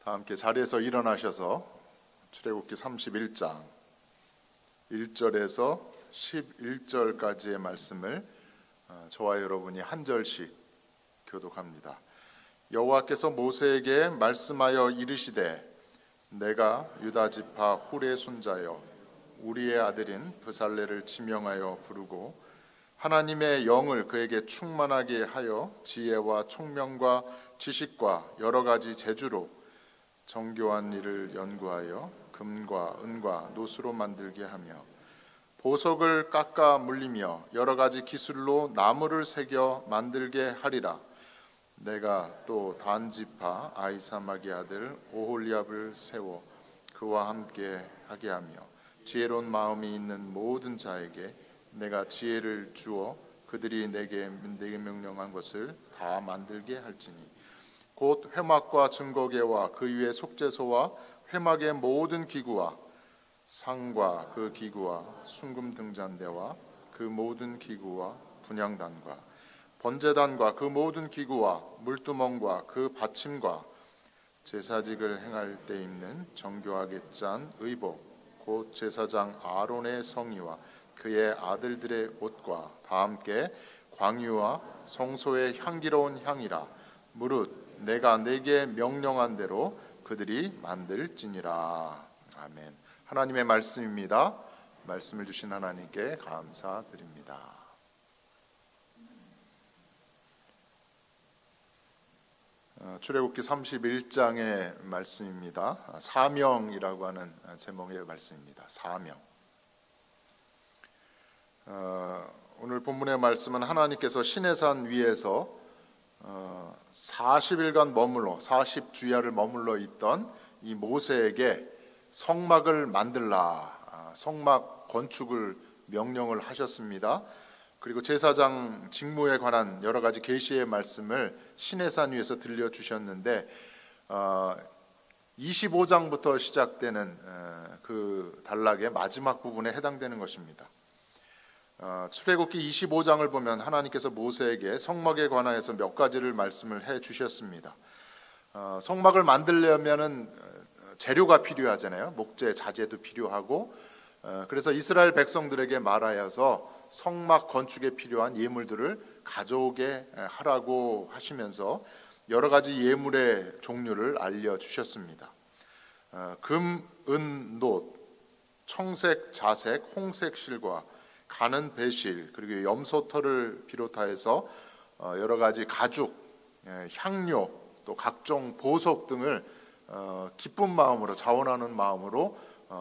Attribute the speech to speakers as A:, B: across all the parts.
A: 다 함께 자리에서 일어나셔서 출애굽기 31장 1절에서 11절까지의 말씀을 저와 여러분이 한 절씩 교독합니다. 여호와께서 모세에게 말씀하여 이르시되 내가 유다 지파 훌의 손자여 우리의 아들인 브살레를 지명하여 부르고 하나님의 영을 그에게 충만하게 하여 지혜와 총명과 지식과 여러 가지 재주로 정교한 일을 연구하여 금과 은과 노수로 만들게 하며 보석을 깎아 물리며 여러 가지 기술로 나무를 새겨 만들게 하리라. 내가 또 단 지파 아히사막의 아들 오홀리압을 세워 그와 함께 하게 하며 지혜로운 마음이 있는 모든 자에게 내가 지혜를 주어 그들이 내게 명령한 것을 다 만들게 할지니 곧 회막과 증거궤와 그 위에 속죄소와 회막의 모든 기구와 상과 그 기구와 순금 등잔대와 그 모든 기구와 분향단과 번제단과 그 모든 기구와 물두멍과 그 받침과 제사직을 행할 때 입는 정교하게 짠 의복 곧 제사장 아론의 성의와 그의 아들들의 옷과 다 함께 광유와 성소의 향기로운 향이라. 무릇 내가 내게 명령한 대로 그들이 만들지니라. 아멘. 하나님의 말씀입니다. 말씀을 주신 하나님께 감사드립니다. 출애굽기 31장의 말씀입니다. 사명이라고 하는 제목의 말씀입니다. 사명. 오늘 본문의 말씀은 하나님께서 시내산 위에서 40일간 머물러 40주야를 머물러 있던 이 모세에게 성막을 만들라, 성막 건축을 명령을 하셨습니다. 그리고 제사장 직무에 관한 여러 가지 계시의 말씀을 시내산 위에서 들려주셨는데 25장부터 시작되는 그 단락의 마지막 부분에 해당되는 것입니다. 출애굽기 25장을 보면 하나님께서 모세에게 성막에 관하여서 몇 가지를 말씀을 해 주셨습니다. 성막을 만들려면은 재료가 필요하잖아요. 목재, 자재도 필요하고, 그래서 이스라엘 백성들에게 말하여서 성막 건축에 필요한 예물들을 가져오게 하라고 하시면서 여러 가지 예물의 종류를 알려주셨습니다. 금, 은, 놋, 청색, 자색, 홍색 실과 가는 배실, 그리고 염소털을 비롯하여서 여러 가지 가죽, 향료, 또 각종 보석 등을 기쁜 마음으로, 자원하는 마음으로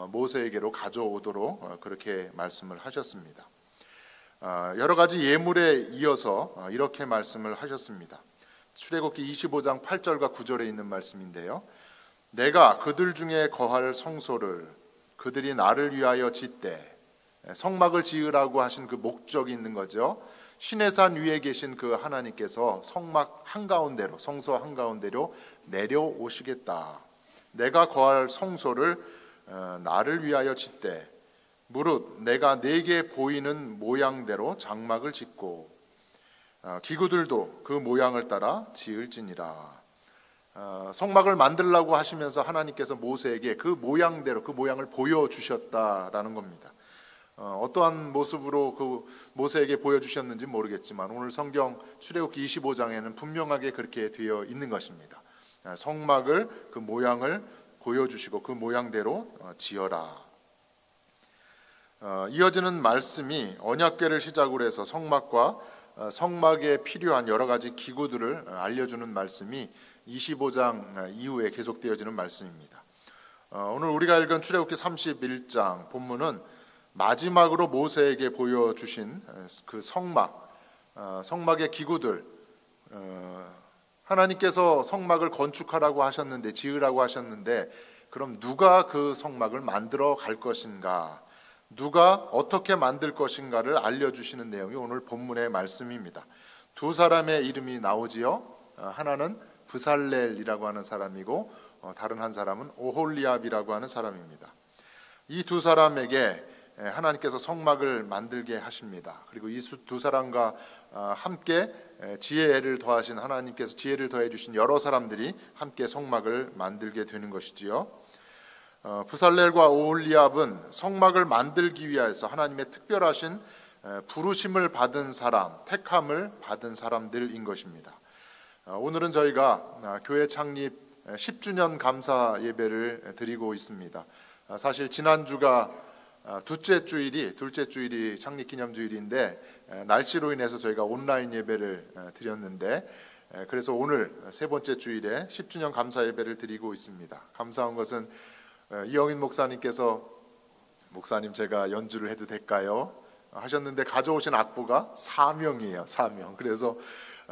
A: 모세에게로 가져오도록 그렇게 말씀을 하셨습니다. 여러 가지 예물에 이어서 이렇게 말씀을 하셨습니다. 출애굽기 25장 8절과 9절에 있는 말씀인데요. 내가 그들 중에 거할 성소를 그들이 나를 위하여 짓되, 성막을 지으라고 하신 그 목적이 있는 거죠. 시내산 위에 계신 그 하나님께서 성막 한가운데로, 성소 한가운데로 내려오시겠다. 내가 거할 성소를 나를 위하여 짓되 무릇 내가 내게 보이는 모양대로 장막을 짓고 기구들도 그 모양을 따라 지을지니라. 성막을 만들라고 하시면서 하나님께서 모세에게 그 모양대로 그 모양을 보여주셨다라는 겁니다. 어떠한 모습으로 그 모세에게 보여주셨는지 모르겠지만 오늘 성경 출애굽기 25장에는 분명하게 그렇게 되어 있는 것입니다. 성막을 그 모양을 보여주시고 그 모양대로 지어라. 이어지는 말씀이 언약궤를 시작으로 해서 성막과 성막에 필요한 여러 가지 기구들을 알려주는 말씀이 25장 이후에 계속되어지는 말씀입니다. 오늘 우리가 읽은 출애굽기 31장 본문은 마지막으로 모세에게 보여주신 그 성막의 기구들, 하나님께서 성막을 건축하라고 하셨는데, 지으라고 하셨는데, 그럼 누가 그 성막을 만들어 갈 것인가, 누가 어떻게 만들 것인가를 알려주시는 내용이 오늘 본문의 말씀입니다. 두 사람의 이름이 나오지요. 하나는 브살렐이라고 하는 사람이고 다른 한 사람은 오홀리압이라고 하는 사람입니다. 이 두 사람에게 하나님께서 성막을 만들게 하십니다. 그리고 이 두 사람과 함께 지혜를 더하신 하나님께서 지혜를 더해 주신 여러 사람들이 함께 성막을 만들게 되는 것이지요. 부살렐과 오홀리압은 성막을 만들기 위해서 하나님의 특별하신 부르심을 받은 사람, 택함을 받은 사람들인 것입니다. 오늘은 저희가 교회 창립 10주년 감사 예배를 드리고 있습니다. 사실 지난주가 둘째 주일이 창립 기념주일인데 날씨로 인해서 저희가 온라인 예배를 드렸는데, 그래서 오늘 세 번째 주일에 10주년 감사 예배를 드리고 있습니다. 감사한 것은 이영인 목사님께서 목사님 제가 연주를 해도 될까요? 하셨는데 가져오신 악보가 사명이에요. 사명. 그래서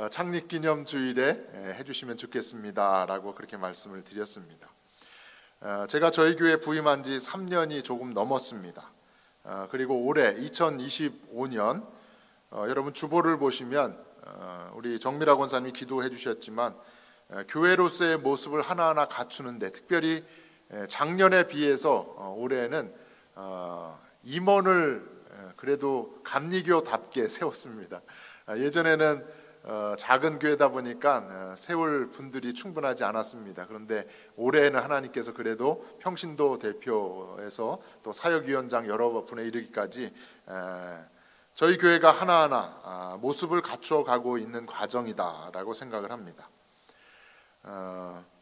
A: 창립기념주일에 해주시면 좋겠습니다라고 그렇게 말씀을 드렸습니다. 제가 저희 교회 부임한 지 3년이 조금 넘었습니다. 그리고 올해 2025년 여러분 주보를 보시면 우리 정미라 권사님이 기도해 주셨지만 교회로서의 모습을 하나하나 갖추는데, 특별히 작년에 비해서 올해는 임원을 그래도 감리교답게 세웠습니다. 예전에는 작은 교회다 보니까 세울 분들이 충분하지 않았습니다. 그런데 올해는 하나님께서 그래도 평신도 대표에서 또 사역위원장 여러 분에 이르기까지 저희 교회가 하나하나 모습을 갖추어 가고 있는 과정이다라고 생각을 합니다.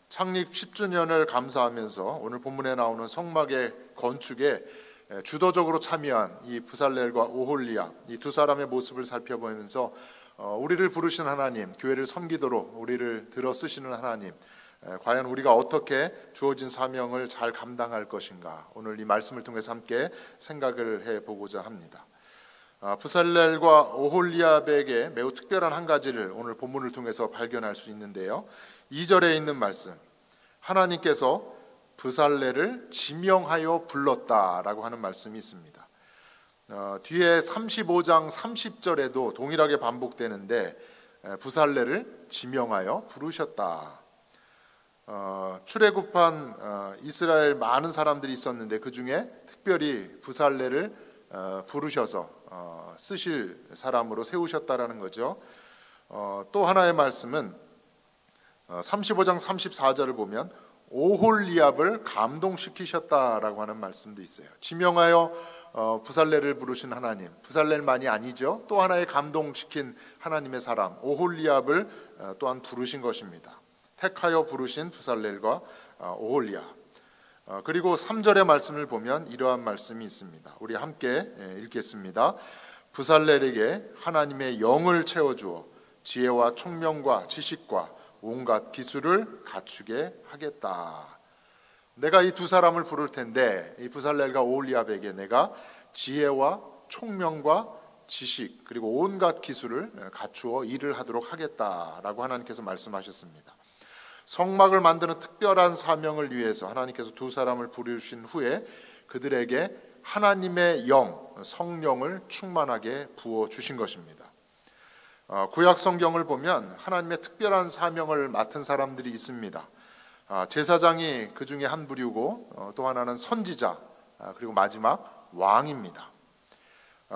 A: 창립 10주년을 감사하면서 오늘 본문에 나오는 성막의 건축에 주도적으로 참여한 이 부살렐과 오홀리압, 이 두 사람의 모습을 살펴보면서 우리를 부르신 하나님, 교회를 섬기도록 우리를 들어 쓰시는 하나님, 과연 우리가 어떻게 주어진 사명을 잘 감당할 것인가, 오늘 이 말씀을 통해서 함께 생각을 해보고자 합니다. 부살렐과 오홀리압에게 매우 특별한 한 가지를 오늘 본문을 통해서 발견할 수 있는데요, 2절에 있는 말씀, 하나님께서 부살렐을 지명하여 불렀다라고 하는 말씀이 있습니다. 뒤에 35장 30절에도 동일하게 반복되는데 부살렐을 지명하여 부르셨다. 출애굽한 이스라엘 많은 사람들이 있었는데 그 중에 특별히 부살렐을 부르셔서 쓰실 사람으로 세우셨다라는 거죠. 또 하나의 말씀은 35장 34절을 보면 오홀리압을 감동시키셨다라고 하는 말씀도 있어요. 지명하여 부살렐을 부르신 하나님, 부살렐만이 아니죠. 또 하나의 감동시킨 하나님의 사람 오홀리압을 또한 부르신 것입니다. 택하여 부르신 부살렐과 오홀리압. 그리고 3절의 말씀을 보면 이러한 말씀이 있습니다. 우리 함께 읽겠습니다. 부살렐에게 하나님의 영을 채워주어 지혜와 총명과 지식과 온갖 기술을 갖추게 하겠다. 내가 이 두 사람을 부를 텐데 이 부살렐과 오홀리압에게 내가 지혜와 총명과 지식 그리고 온갖 기술을 갖추어 일을 하도록 하겠다라고 하나님께서 말씀하셨습니다. 성막을 만드는 특별한 사명을 위해서 하나님께서 두 사람을 부르신 후에 그들에게 하나님의 영, 성령을 충만하게 부어주신 것입니다. 구약 성경을 보면 하나님의 특별한 사명을 맡은 사람들이 있습니다. 제사장이 그 중에 한 부류고 또 하나는 선지자, 그리고 마지막 왕입니다.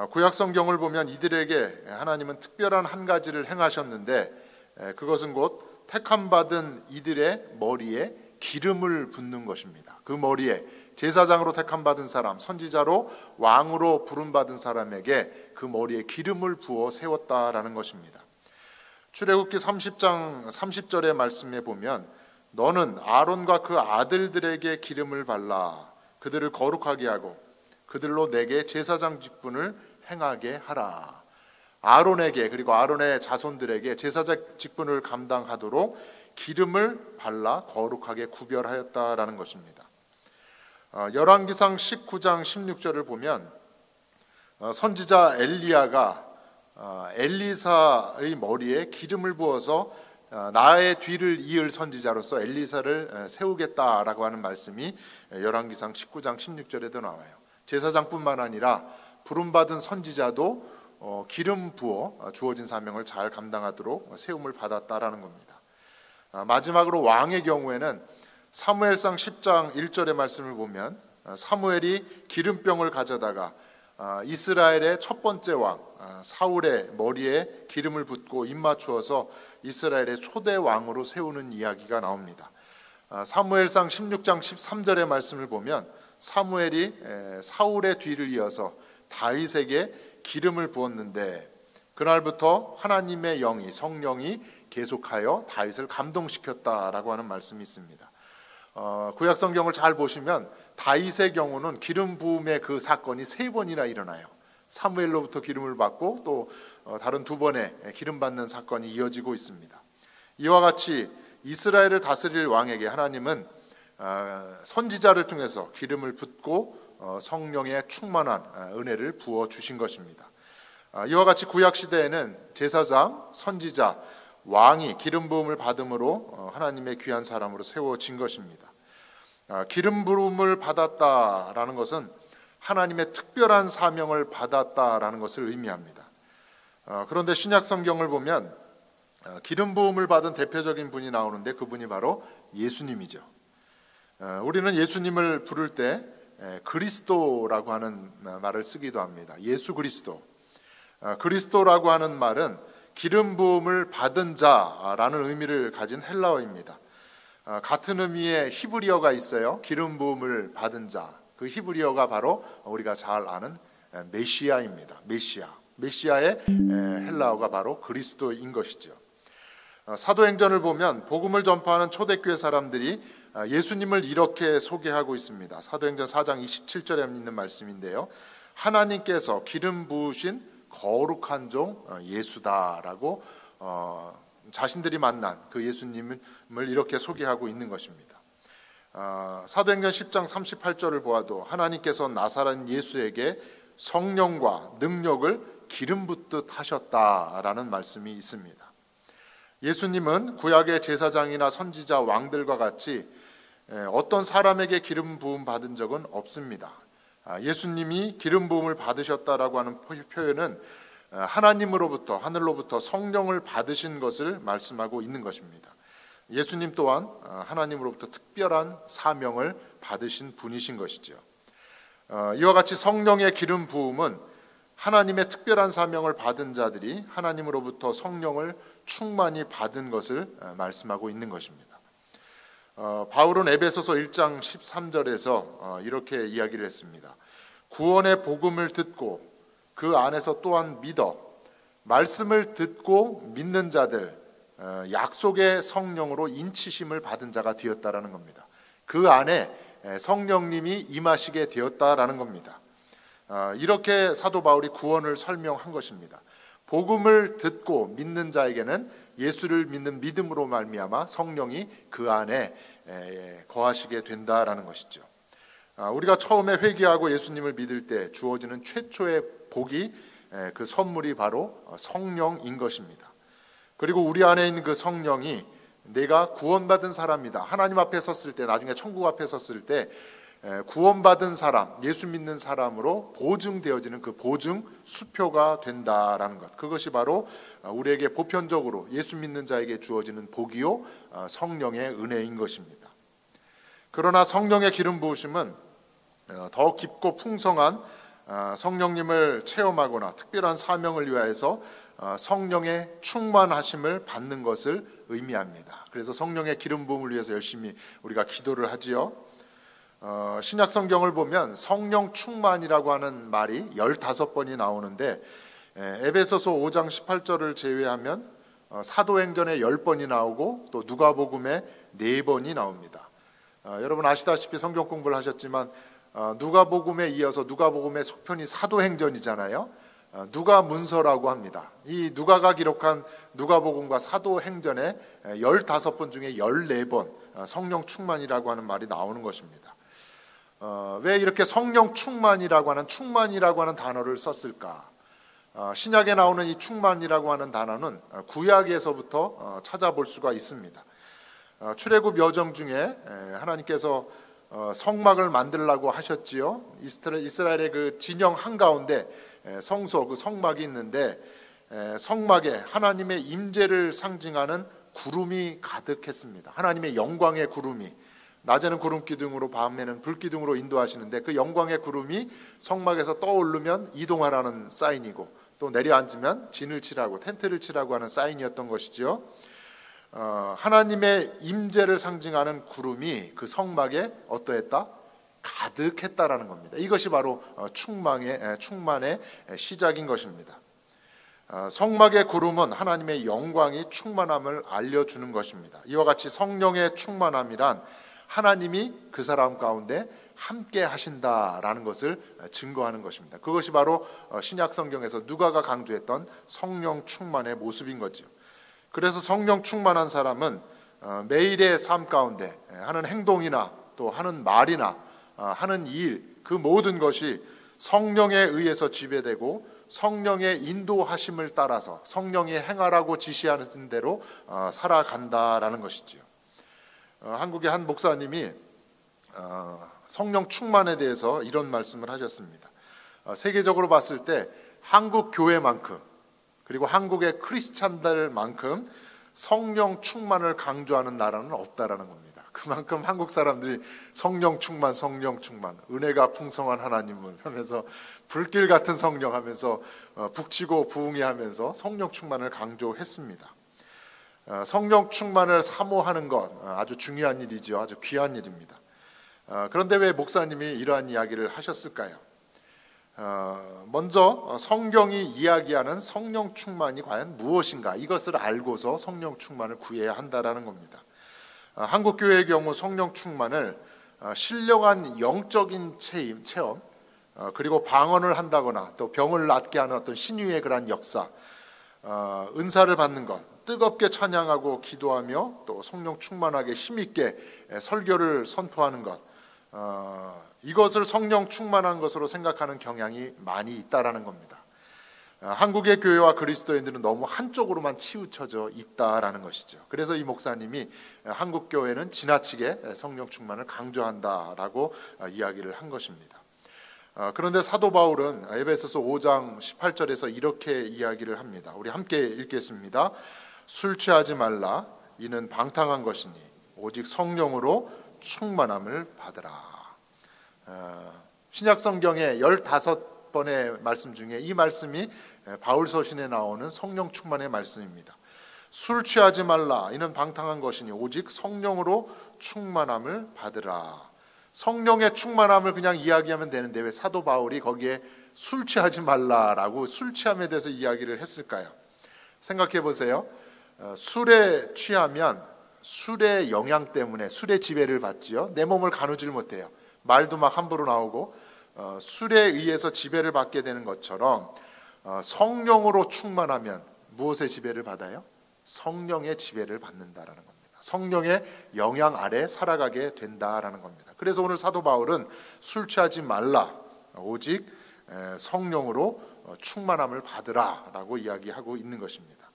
A: 구약 성경을 보면 이들에게 하나님은 특별한 한 가지를 행하셨는데 그것은 곧 택함받은 이들의 머리에 기름을 붓는 것입니다. 그 머리에 제사장으로 택함받은 사람, 선지자로 왕으로 부름받은 사람에게 그 머리에 기름을 부어 세웠다라는 것입니다. 출애굽기 30장 30절의 말씀에 보면 너는 아론과 그 아들들에게 기름을 발라 그들을 거룩하게 하고 그들로 내게 제사장 직분을 행하게 하라. 아론에게 그리고 아론의 자손들에게 제사장 직분을 감당하도록 기름을 발라 거룩하게 구별하였다라는 것입니다. 열왕기상 19장 16절을 보면 선지자 엘리야가 엘리사의 머리에 기름을 부어서 나의 뒤를 이을 선지자로서 엘리사를 세우겠다라고 하는 말씀이 열왕기상 19장 16절에도 나와요. 제사장뿐만 아니라 부름받은 선지자도 기름 부어 주어진 사명을 잘 감당하도록 세움을 받았다라는 겁니다. 마지막으로 왕의 경우에는 사무엘상 10장 1절의 말씀을 보면 사무엘이 기름병을 가져다가 이스라엘의 첫 번째 왕 사울의 머리에 기름을 붓고 입맞추어서 이스라엘의 초대 왕으로 세우는 이야기가 나옵니다. 사무엘상 16장 13절의 말씀을 보면 사무엘이 사울의 뒤를 이어서 다윗에게 기름을 부었는데 그날부터 하나님의 영이 성령이 계속하여 다윗을 감동시켰다라고 하는 말씀이 있습니다. 구약 성경을 잘 보시면 다윗의 경우는 기름 부음의 그 사건이 3번이나 일어나요. 사무엘로부터 기름을 받고 또 다른 2번의 기름 받는 사건이 이어지고 있습니다. 이와 같이 이스라엘을 다스릴 왕에게 하나님은 선지자를 통해서 기름을 붓고 성령의 충만한 은혜를 부어 주신 것입니다. 이와 같이 구약 시대에는 제사장, 선지자, 왕이 기름 부음을 받음으로 하나님의 귀한 사람으로 세워진 것입니다. 기름 부음을 받았다라는 것은 하나님의 특별한 사명을 받았다라는 것을 의미합니다. 그런데 신약 성경을 보면 기름 부음을 받은 대표적인 분이 나오는데 그분이 바로 예수님이죠. 우리는 예수님을 부를 때 그리스도라고 하는 말을 쓰기도 합니다. 예수 그리스도. 그리스도라고 하는 말은 기름 부음을 받은 자라는 의미를 가진 헬라어입니다. 같은 의미의 히브리어가 있어요. 기름 부음을 받은 자. 그 히브리어가 바로 우리가 잘 아는 메시아입니다. 메시아의 헬라어가 바로 그리스도인 것이죠. 사도행전을 보면 복음을 전파하는 초대교회 사람들이 예수님을 이렇게 소개하고 있습니다. 사도행전 4장 27절에 있는 말씀인데요. 하나님께서 기름 부으신 거룩한 종 예수다라고 자신들이 만난 그 예수님을 이렇게 소개하고 있는 것입니다. 사도행전 10장 38절을 보아도 하나님께서 나사렛 예수에게 성령과 능력을 기름 붓듯 하셨다라는 말씀이 있습니다. 예수님은 구약의 제사장이나 선지자, 왕들과 같이 어떤 사람에게 기름 부음 받은 적은 없습니다. 예수님이 기름 부음을 받으셨다라고 하는 표현은 하나님으로부터 하늘로부터 성령을 받으신 것을 말씀하고 있는 것입니다. 예수님 또한 하나님으로부터 특별한 사명을 받으신 분이신 것이죠. 이와 같이 성령의 기름 부음은 하나님의 특별한 사명을 받은 자들이 하나님으로부터 성령을 충만히 받은 것을 말씀하고 있는 것입니다. 바울은 에베소서 1장 13절에서 이렇게 이야기를 했습니다. 구원의 복음을 듣고 그 안에서 또한 믿어 말씀을 듣고 믿는 자들 약속의 성령으로 인치심을 받은 자가 되었다라는 겁니다. 그 안에 성령님이 임하시게 되었다라는 겁니다. 이렇게 사도 바울이 구원을 설명한 것입니다. 복음을 듣고 믿는 자에게는 예수를 믿는 믿음으로 말미암아 성령이 그 안에 거하시게 된다라는 것이죠. 우리가 처음에 회개하고 예수님을 믿을 때 주어지는 최초의 복이 그 선물이 바로 성령인 것입니다. 그리고 우리 안에 있는 그 성령이 내가 구원받은 사람이다. 하나님 앞에 섰을 때, 나중에 천국 앞에 섰을 때 구원받은 사람, 예수 믿는 사람으로 보증되어지는 그 보증 수표가 된다라는 것. 그것이 바로 우리에게 보편적으로 예수 믿는 자에게 주어지는 복이요 성령의 은혜인 것입니다. 그러나 성령의 기름 부으심은 더 깊고 풍성한 성령님을 체험하거나 특별한 사명을 위하여서 성령의 충만하심을 받는 것을 의미합니다. 그래서 성령의 기름 부음을 위해서 열심히 우리가 기도를 하지요. 신약 성경을 보면 성령 충만이라고 하는 말이 15번이 나오는데 에베소서 5장 18절을 제외하면 사도행전에 10번이 나오고 또 누가복음에 4번이 나옵니다. 여러분 아시다시피 성경 공부를 하셨지만 누가복음에 이어서 누가복음의 속편이 사도행전이잖아요. 누가 문서라고 합니다. 이 누가가 기록한 누가복음과 사도행전에 15번 중에 14번 성령 충만이라고 하는 말이 나오는 것입니다. 왜 이렇게 성령 충만이라고 하는 단어를 썼을까? 신약에 나오는 이 충만이라고 하는 단어는 구약에서부터 찾아볼 수가 있습니다. 출애굽 여정 중에 하나님께서 성막을 만들라고 하셨지요. 이스라엘의 그 진영 한가운데 성소 그 성막이 있는데 성막에 하나님의 임재를 상징하는 구름이 가득했습니다. 하나님의 영광의 구름이 낮에는 구름 기둥으로 밤에는 불 기둥으로 인도하시는데 그 영광의 구름이 성막에서 떠오르면 이동하라는 사인이고 또 내려앉으면 진을 치라고 텐트를 치라고 하는 사인이었던 것이지요. 하나님의 임재를 상징하는 구름이 그 성막에 어떠했다? 가득했다라는 겁니다. 이것이 바로 충만의 시작인 것입니다. 성막의 구름은 하나님의 영광이 충만함을 알려주는 것입니다. 이와 같이 성령의 충만함이란 하나님이 그 사람 가운데 함께 하신다라는 것을 증거하는 것입니다. 그것이 바로 신약 성경에서 누가가 강조했던 성령 충만의 모습인 거죠. 그래서 성령 충만한 사람은 매일의 삶 가운데 하는 행동이나 또 하는 말이나 하는 일, 그 모든 것이 성령에 의해서 지배되고 성령의 인도하심을 따라서 성령이 행하라고 지시하는 대로 살아간다라는 것이지요. 한국의 한 목사님이 성령 충만에 대해서 이런 말씀을 하셨습니다. 세계적으로 봤을 때 한국 교회만큼 그리고 한국의 크리스찬들만큼 성령 충만을 강조하는 나라는 없다라는 겁니다. 그만큼 한국 사람들이 성령 충만, 은혜가 풍성한 하나님을 하면서 불길 같은 성령 하면서 북치고 부흥해 하면서 성령 충만을 강조했습니다. 성령 충만을 사모하는 것 아주 중요한 일이죠. 아주 귀한 일입니다. 그런데 왜 목사님이 이러한 이야기를 하셨을까요? 먼저 성경이 이야기하는 성령 충만이 과연 무엇인가 이것을 알고서 성령 충만을 구해야 한다라는 겁니다. 한국 교회의 경우 성령 충만을 신령한 영적인 체험 그리고 방언을 한다거나 또 병을 낫게 하는 어떤 신유의 그러한 역사, 은사를 받는 것, 뜨겁게 찬양하고 기도하며 또 성령 충만하게 힘있게 설교를 선포하는 것, 이것을 성령 충만한 것으로 생각하는 경향이 많이 있다라는 겁니다. 한국의 교회와 그리스도인들은 너무 한쪽으로만 치우쳐져 있다라는 것이죠. 그래서 이 목사님이 한국 교회는 지나치게 성령 충만을 강조한다라고 이야기를 한 것입니다. 그런데 사도 바울은 에베소서 5장 18절에서 이렇게 이야기를 합니다. 우리 함께 읽겠습니다. 술 취하지 말라. 이는 방탕한 것이니 오직 성령으로 충만함을 받으라. 신약 성경의 15번의 말씀 중에 이 말씀이 바울 서신에 나오는 성령 충만의 말씀입니다. 술 취하지 말라. 이는 방탕한 것이니 오직 성령으로 충만함을 받으라. 성령의 충만함을 그냥 이야기하면 되는데 왜 사도 바울이 거기에 술 취하지 말라라고 술 취함에 대해서 이야기를 했을까요? 생각해 보세요. 술에 취하면 술의 영향 때문에 술의 지배를 받지요. 내 몸을 가누질 못해요. 말도 막 함부로 나오고 술에 의해서 지배를 받게 되는 것처럼 성령으로 충만하면 무엇의 지배를 받아요? 성령의 지배를 받는다라는 겁니다. 성령의 영향 아래 살아가게 된다라는 겁니다. 그래서 오늘 사도 바울은 술 취하지 말라. 오직 성령으로 충만함을 받으라라고 이야기하고 있는 것입니다.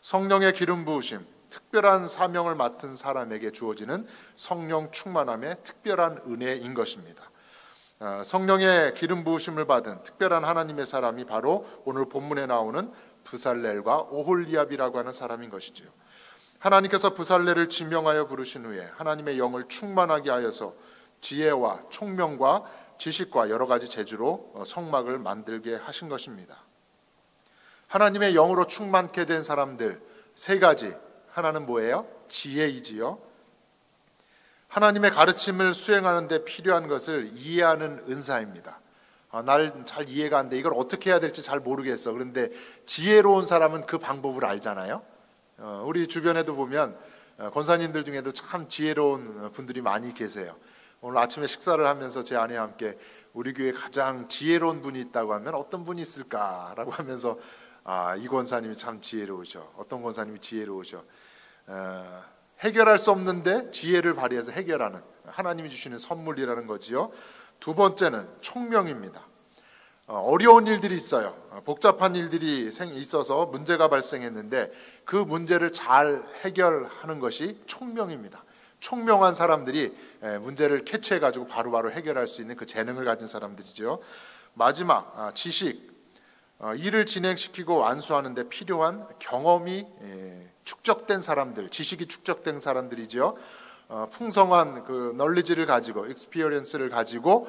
A: 성령의 기름 부으심, 특별한 사명을 맡은 사람에게 주어지는 성령 충만함의 특별한 은혜인 것입니다. 성령의 기름 부으심을 받은 특별한 하나님의 사람이 바로 오늘 본문에 나오는 브살렐과 오홀리압이라고 하는 사람인 것이지요. 하나님께서 브살렐을 지명하여 부르신 후에 하나님의 영을 충만하게 하여서 지혜와 총명과 지식과 여러 가지 재주로 성막을 만들게 하신 것입니다. 하나님의 영으로 충만케 된 사람들 세 가지. 하나는 뭐예요? 지혜이지요. 하나님의 가르침을 수행하는 데 필요한 것을 이해하는 은사입니다. 날 잘 이해가 안 돼. 이걸 어떻게 해야 될지 잘 모르겠어. 그런데 지혜로운 사람은 그 방법을 알잖아요. 우리 주변에도 보면 권사님들 중에도 참 지혜로운 분들이 많이 계세요. 오늘 아침에 식사를 하면서 제 아내와 함께 우리 교회에 가장 지혜로운 분이 있다고 하면 어떤 분이 있을까라고 하면서 이 권사님이 참 지혜로우셔. 어떤 권사님이 지혜로우셔. 해결할 수 없는데 지혜를 발휘해서 해결하는 하나님이 주시는 선물이라는 거지요. 두 번째는 총명입니다. 어려운 일들이 있어요. 복잡한 일들이 있어서 문제가 발생했는데 그 문제를 잘 해결하는 것이 총명입니다. 총명한 사람들이 문제를 캐치해가지고 바로바로 해결할 수 있는 그 재능을 가진 사람들이죠. 마지막 지식, 일을 진행시키고 완수하는 데 필요한 경험이 축적된 사람들, 지식이 축적된 사람들이죠. 풍성한 그 널리지를 가지고 익스피리언스를 가지고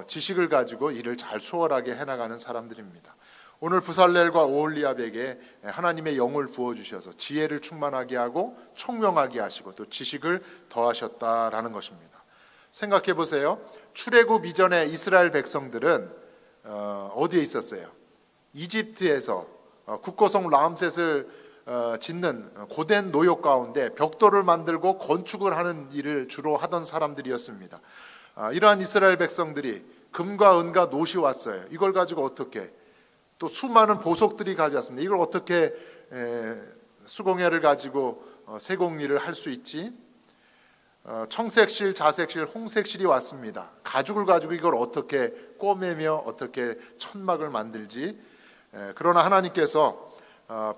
A: 지식을 가지고 일을 잘 수월하게 해나가는 사람들입니다. 오늘 부살렐과 오홀리압에게 하나님의 영을 부어주셔서 지혜를 충만하게 하고 총명하게 하시고 또 지식을 더하셨다라는 것입니다. 생각해 보세요. 출애굽 이전에 이스라엘 백성들은 어디에 있었어요? 이집트에서 국고성 람셋을 짓는 고된 노역 가운데 벽돌을 만들고 건축을 하는 일을 주로 하던 사람들이었습니다. 이러한 이스라엘 백성들이 금과 은과 노시 왔어요. 이걸 가지고 어떻게, 또 수많은 보석들이 가져왔습니다. 이걸 어떻게 수공예를 가지고 세공일을 할 수 있지? 청색실, 자색실, 홍색실이 왔습니다. 가죽을 가지고 이걸 어떻게 꿰매며 어떻게 천막을 만들지? 그러나 하나님께서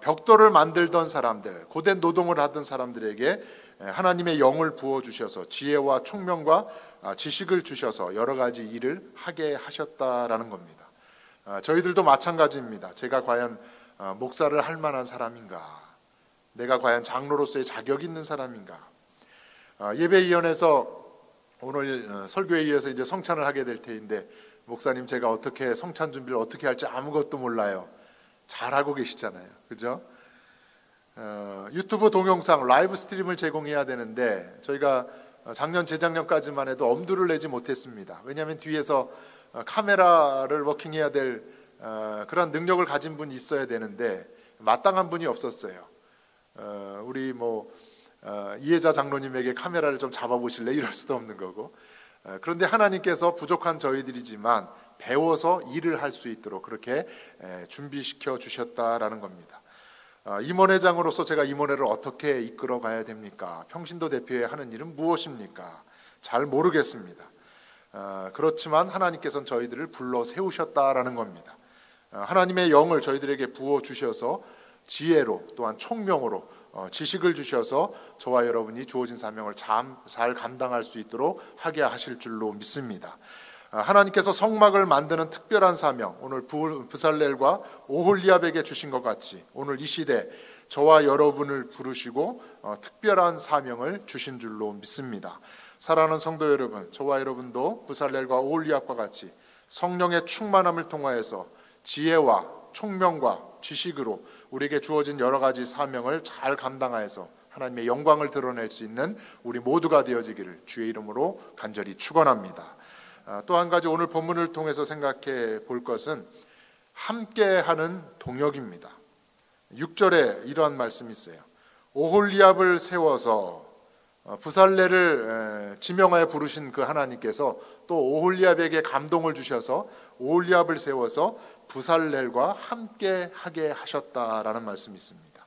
A: 벽돌을 만들던 사람들, 고된 노동을 하던 사람들에게 하나님의 영을 부어주셔서 지혜와 총명과 지식을 주셔서 여러 가지 일을 하게 하셨다라는 겁니다. 저희들도 마찬가지입니다. 제가 과연 목사를 할 만한 사람인가? 내가 과연 장로로서의 자격이 있는 사람인가? 예배위원회에서 오늘 설교에 이어서 이제 성찬을 하게 될 테인데, 목사님 제가 어떻게 성찬 준비를 어떻게 할지 아무것도 몰라요. 잘하고 계시잖아요, 그죠? 유튜브 동영상 라이브 스트림을 제공해야 되는데 저희가 작년 재작년까지만 해도 엄두를 내지 못했습니다. 왜냐하면 뒤에서 카메라를 워킹해야 될 그런 능력을 가진 분이 있어야 되는데 마땅한 분이 없었어요. 우리 이혜자 장로님에게 카메라를 좀 잡아보실래? 이럴 수도 없는 거고. 그런데 하나님께서 부족한 저희들이지만 배워서 일을 할 수 있도록 그렇게 준비시켜 주셨다라는 겁니다. 임원회장으로서 제가 임원회를 어떻게 이끌어 가야 됩니까? 평신도 대표에 하는 일은 무엇입니까? 잘 모르겠습니다. 그렇지만 하나님께서는 저희들을 불러 세우셨다라는 겁니다. 하나님의 영을 저희들에게 부어 주셔서 지혜로 또한 총명으로 지식을 주셔서 저와 여러분이 주어진 사명을 잘 감당할 수 있도록 하게 하실 줄로 믿습니다. 하나님께서 성막을 만드는 특별한 사명, 오늘 부살렐과 오홀리압에게 주신 것 같이 오늘 이 시대 저와 여러분을 부르시고 특별한 사명을 주신 줄로 믿습니다. 사랑하는 성도 여러분, 저와 여러분도 부살렐과 오홀리압과 같이 성령의 충만함을 통하여서 지혜와 총명과 지식으로 우리에게 주어진 여러 가지 사명을 잘 감당하여서 하나님의 영광을 드러낼 수 있는 우리 모두가 되어지기를 주의 이름으로 간절히 축원합니다. 또 한 가지 오늘 본문을 통해서 생각해 볼 것은 함께하는 동역입니다. 6절에 이러한 말씀이 있어요. 오홀리압을 세워서 부살렐을 지명하여 부르신 그 하나님께서 또 오홀리압에게 감동을 주셔서 오홀리압을 세워서 부살렐과 함께하게 하셨다라는 말씀이 있습니다.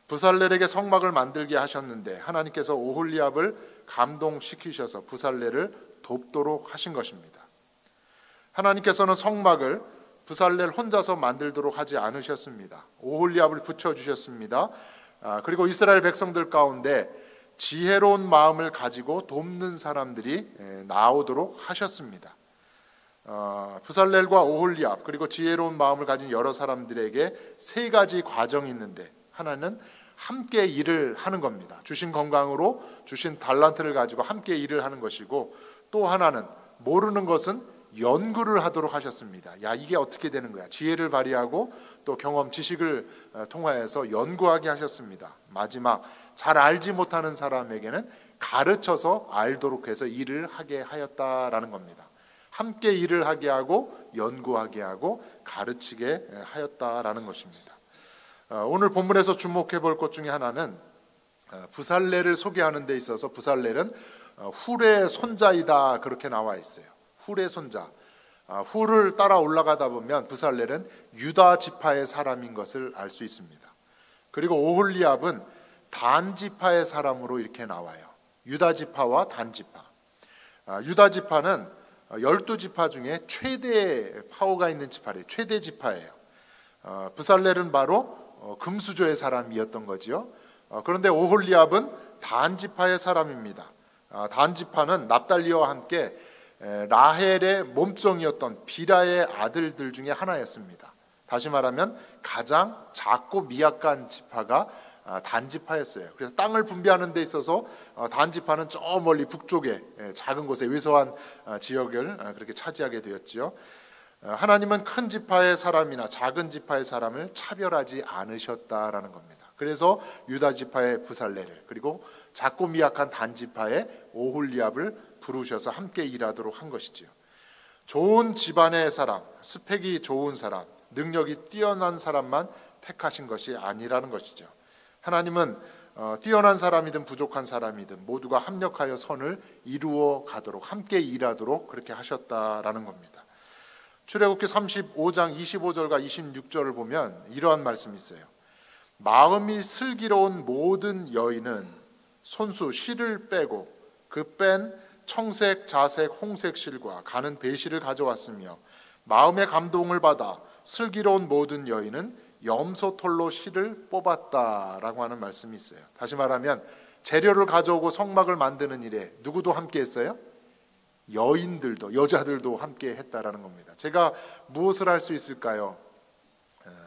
A: 부살렐에게 성막을 만들게 하셨는데 하나님께서 오홀리압을 감동시키셔서 부살렐을 돕도록 하신 것입니다. 하나님께서는 성막을 부살렐 혼자서 만들도록 하지 않으셨습니다. 오홀리압을 붙여주셨습니다. 그리고 이스라엘 백성들 가운데 지혜로운 마음을 가지고 돕는 사람들이 나오도록 하셨습니다. 부살렐과 오홀리압 그리고 지혜로운 마음을 가진 여러 사람들에게 세 가지 과정이 있는데, 하나는 함께 일을 하는 겁니다. 주신 건강으로 주신 달란트를 가지고 함께 일을 하는 것이고, 또 하나는 모르는 것은 연구를 하도록 하셨습니다. 야, 이게 어떻게 되는 거야? 지혜를 발휘하고 또 경험, 지식을 통하여서 연구하게 하셨습니다. 마지막, 잘 알지 못하는 사람에게는 가르쳐서 알도록 해서 일을 하게 하였다라는 겁니다. 함께 일을 하게 하고 연구하게 하고 가르치게 하였다라는 것입니다. 오늘 본문에서 주목해 볼 것 중에 하나는 부살렐을 소개하는 데 있어서 부살렐은 훌의 손자이다, 그렇게 나와 있어요. 훌의 손자. 훌을 따라 올라가다 보면 부살렐은 유다 지파의 사람인 것을 알 수 있습니다. 그리고 오홀리압은 단 지파의 사람으로 이렇게 나와요. 유다 지파와 단 지파. 유다 지파는 12지파 중에 최대 파워가 있는 지파래요. 최대 지파예요. 부살렐은 바로 금수저의 사람이었던 거지요. 그런데 오홀리압은 단 지파의 사람입니다. 단 지파는 납달리와 함께 라헬의 몸종이었던 비라의 아들들 중에 하나였습니다. 다시 말하면 가장 작고 미약한 지파가 단지파였어요. 그래서 땅을 분배하는 데 있어서 단지파는 저 멀리 북쪽에 작은 곳에 왜소한 지역을 그렇게 차지하게 되었지요. 하나님은 큰 지파의 사람이나 작은 지파의 사람을 차별하지 않으셨다라는 겁니다. 그래서 유다 지파의 부살레를 그리고 작고 미약한 단지파의 오홀리압을 부르셔서 함께 일하도록 한 것이지요. 좋은 집안의 사람, 스펙이 좋은 사람, 능력이 뛰어난 사람만 택하신 것이 아니라는 것이죠. 하나님은 뛰어난 사람이든 부족한 사람이든 모두가 합력하여 선을 이루어 가도록 함께 일하도록 그렇게 하셨다라는 겁니다. 출애굽기 35장 25절과 26절을 보면 이러한 말씀이 있어요. 마음이 슬기로운 모든 여인은 손수 실을 빼고 그 뺀 청색, 자색, 홍색 실과 가는 배실을 가져왔으며 마음의 감동을 받아 슬기로운 모든 여인은 염소털로 실을 뽑았다라고 하는 말씀이 있어요. 다시 말하면 재료를 가져오고 성막을 만드는 일에 누구도 함께 했어요? 여인들도, 여자들도 함께 했다라는 겁니다. 제가 무엇을 할 수 있을까요?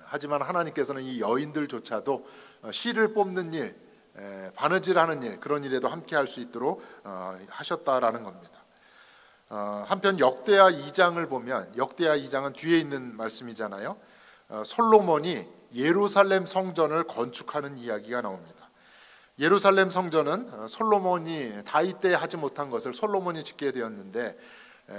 A: 하지만 하나님께서는 이 여인들조차도 실을 뽑는 일, 바느질하는 일, 그런 일에도 함께 할 수 있도록 하셨다라는 겁니다. 한편 역대하 2장을 보면, 역대하 2장은 뒤에 있는 말씀이잖아요. 솔로몬이 예루살렘 성전을 건축하는 이야기가 나옵니다. 예루살렘 성전은 솔로몬이 다윗 때 하지 못한 것을 솔로몬이 짓게 되었는데,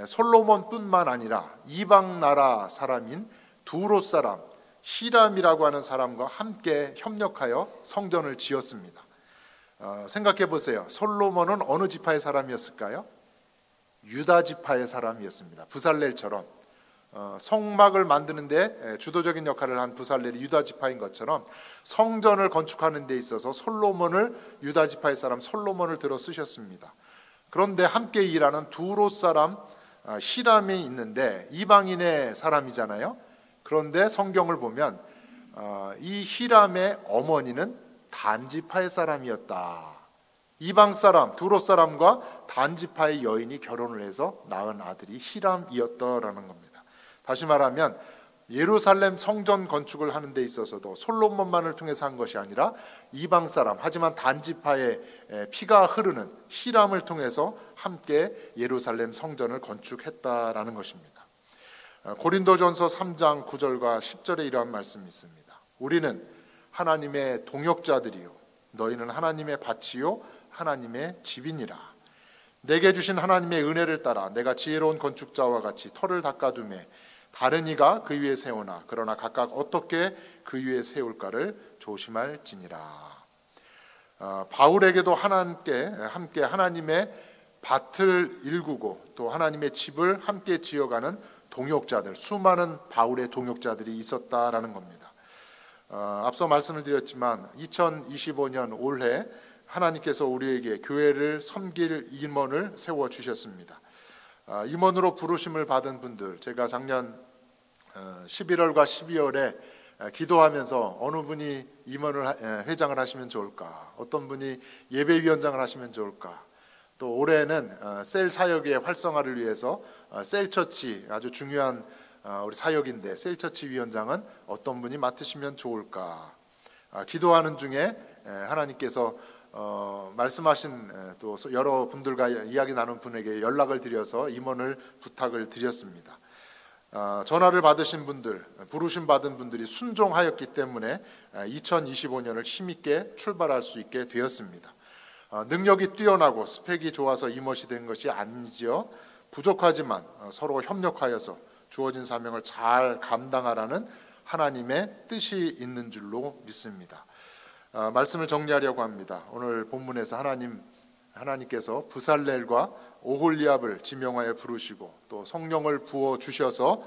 A: 솔로몬뿐만 아니라 이방 나라 사람인 두롯 사람 히람이라고 하는 사람과 함께 협력하여 성전을 지었습니다. 생각해 보세요. 솔로몬은 어느 지파의 사람이었을까요? 유다 지파의 사람이었습니다. 부살렐처럼 성막을 만드는데 주도적인 역할을 한 부살렐이 유다 지파인 것처럼 성전을 건축하는 데 있어서 솔로몬을, 유다 지파의 사람 솔로몬을 들어 쓰셨습니다. 그런데 함께 일하는 두롯 사람 히람이 있는데 이방인의 사람이잖아요. 그런데 성경을 보면 이 히람의 어머니는 단지파의 사람이었다. 이방 사람, 두롯 사람과 단지파의 여인이 결혼을 해서 낳은 아들이 히람이었다라는 겁니다. 다시 말하면 예루살렘 성전 건축을 하는 데 있어서도 솔로몬만을 통해서 한 것이 아니라 이방 사람, 하지만 단지파의 피가 흐르는 히람을 통해서 함께 예루살렘 성전을 건축했다라는 것입니다. 고린도전서 3장 9절과 10절에 이러한 말씀이 있습니다. 우리는 하나님의 동역자들이요 너희는 하나님의 밭이요 하나님의 집이니라. 내게 주신 하나님의 은혜를 따라 내가 지혜로운 건축자와 같이 터를 닦아두매 다른 이가 그 위에 세우나 그러나 각각 어떻게 그 위에 세울까를 조심할지니라. 바울에게도 함께 하나님의 밭을 일구고 또 하나님의 집을 함께 지어가는 동역자들, 수많은 바울의 동역자들이 있었다라는 겁니다. 앞서 말씀을 드렸지만 2025년 올해 하나님께서 우리에게 교회를 섬길 임원을 세워주셨습니다. 임원으로 부르심을 받은 분들, 제가 작년 11월과 12월에 기도하면서 어느 분이 임원을 회장을 하시면 좋을까, 어떤 분이 예배위원장을 하시면 좋을까, 또 올해는 셀 사역의 활성화를 위해서 셀처치 아주 중요한 우리 사역인데 셀처치 위원장은 어떤 분이 맡으시면 좋을까 기도하는 중에 하나님께서 말씀하신 또 여러 분들과 이야기 나눈 분에게 연락을 드려서 임원을 부탁을 드렸습니다. 전화를 받으신 분들, 부르심 받은 분들이 순종하였기 때문에 2025년을 힘있게 출발할 수 있게 되었습니다. 능력이 뛰어나고 스펙이 좋아서 임원이 된 것이 아니지요. 부족하지만 서로 협력하여서 주어진 사명을 잘 감당하라는 하나님의 뜻이 있는 줄로 믿습니다. 말씀을 정리하려고 합니다. 오늘 본문에서 하나님께서 부살렐과 오홀리압을 지명하여 부르시고 또 성령을 부어 주셔서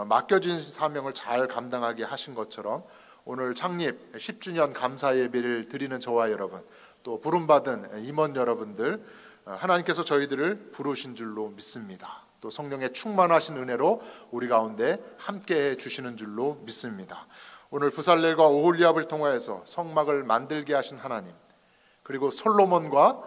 A: 맡겨진 사명을 잘 감당하게 하신 것처럼 오늘 창립 10주년 감사 예배를 드리는 저와 여러분, 또 부름받은 임원 여러분들, 하나님께서 저희들을 부르신 줄로 믿습니다. 또 성령의 충만하신 은혜로 우리 가운데 함께해 주시는 줄로 믿습니다. 오늘 부살렐과 오홀리압을 통하여서 성막을 만들게 하신 하나님, 그리고 솔로몬과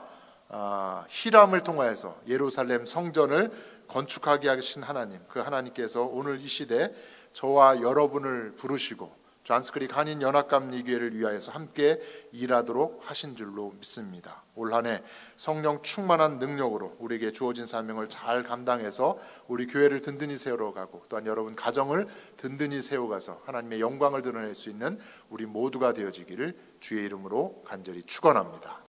A: 히람을 통하여서 예루살렘 성전을 건축하게 하신 하나님, 그 하나님께서 오늘 이 시대 저와 여러분을 부르시고 존스크릭 한인 연합감리교회를 위하여서 함께 일하도록 하신 줄로 믿습니다. 올 한 해 성령 충만한 능력으로 우리에게 주어진 사명을 잘 감당해서 우리 교회를 든든히 세워가고 또한 여러분 가정을 든든히 세워가서 하나님의 영광을 드러낼 수 있는 우리 모두가 되어지기를 주의 이름으로 간절히 축원합니다.